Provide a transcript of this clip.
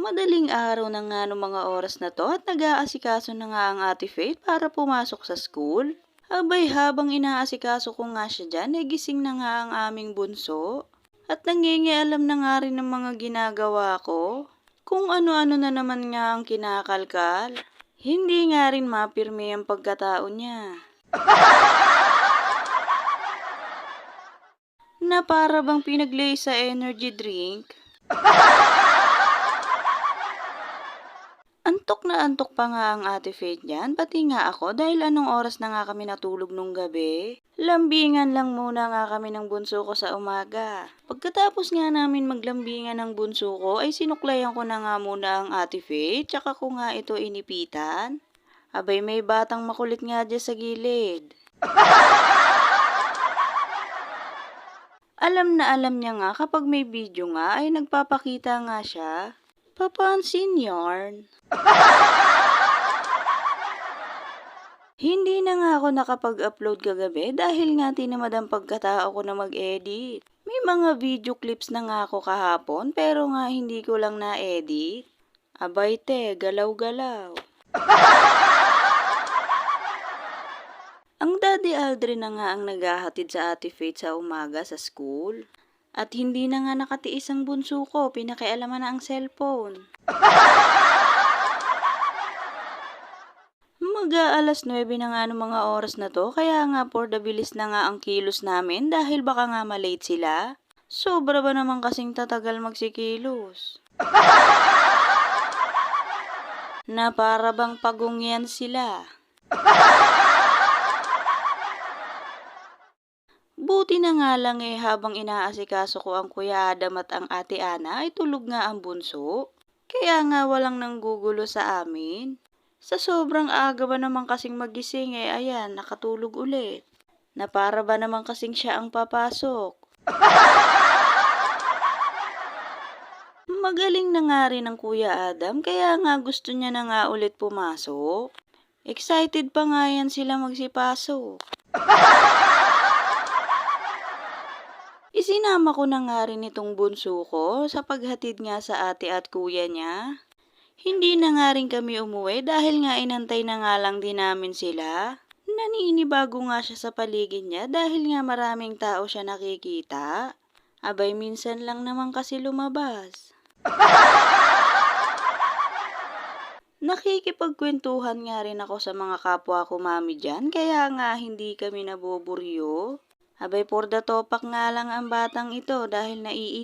Madaling araw na nga nung mga oras na 'to at nag-aasikaso na nga ang Ate Faith para pumasok sa school. Abay habang inaasikaso ko nga siya diyan, gising na nga ang aming bunso. At nangingialam na nga rin ng mga ginagawa ko. Kung ano-ano na naman nga ang kinakalkal. Hindi nga rin mapirme ang pagkatao niya. Na para bang pinaglay sa energy drink. Antok na antok pa nga ang Ate Faith niyan, pati nga ako dahil anong oras na nga kami natulog nung gabi. Lambingan lang muna nga kami ng bunso ko sa umaga. Pagkatapos nga namin maglambingan ng bunso ko ay sinuklayan ko na nga muna ang Ate Faith, tsaka ko nga ito inipitan. Abay may batang makulit nga dyan sa gilid. Alam na alam niya nga kapag may video nga ay nagpapakita nga siya. Papansin yarn. Hindi na nga ako nakapag-upload kagabi dahil nga tinamad ang pagkatao ko na mag-edit. May mga video clips na nga ako kahapon pero nga hindi ko lang na-edit. Abay te, galaw-galaw. Ang Daddy Aldrin na nga ang naghahatid sa Ate Faith sa umaga sa school. At hindi na nga nakatiis ang bunso ko, pinakialaman na ang cellphone. Mag-aalas 9 na nga ng mga oras na to, kaya nga for the bilis na nga ang kilos namin dahil baka nga malate sila. Sobra ba naman kasing tatagal magsikilos? Na para bang pagungyan sila. Buti na nga lang habang inaasikaso ko ang Kuya Adam at ang Ate Ana ay tulog nga ang bunso. Kaya nga walang nanggugulo sa amin. Sa sobrang aga ba naman kasing magising ayan, nakatulog ulit. Na para ba naman kasing siya ang papasok. Magaling na nga rin ang Kuya Adam kaya nga gusto niya na nga ulit pumasok. Excited pa nga yan sila magsipasok. Isinama ko na nga rin itong bunso ko sa paghatid nga sa ate at kuya niya. Hindi na nga rin kami umuwi dahil nga inantay na nga lang din namin sila. Naninibago nga siya sa paligid niya dahil nga maraming tao siya nakikita. Abay minsan lang naman kasi lumabas. Nakikipagkwentuhan nga rin ako sa mga kapwa ko mami dyan kaya nga hindi kami naboburyo. Abay for the topak nga lang ang batang ito dahil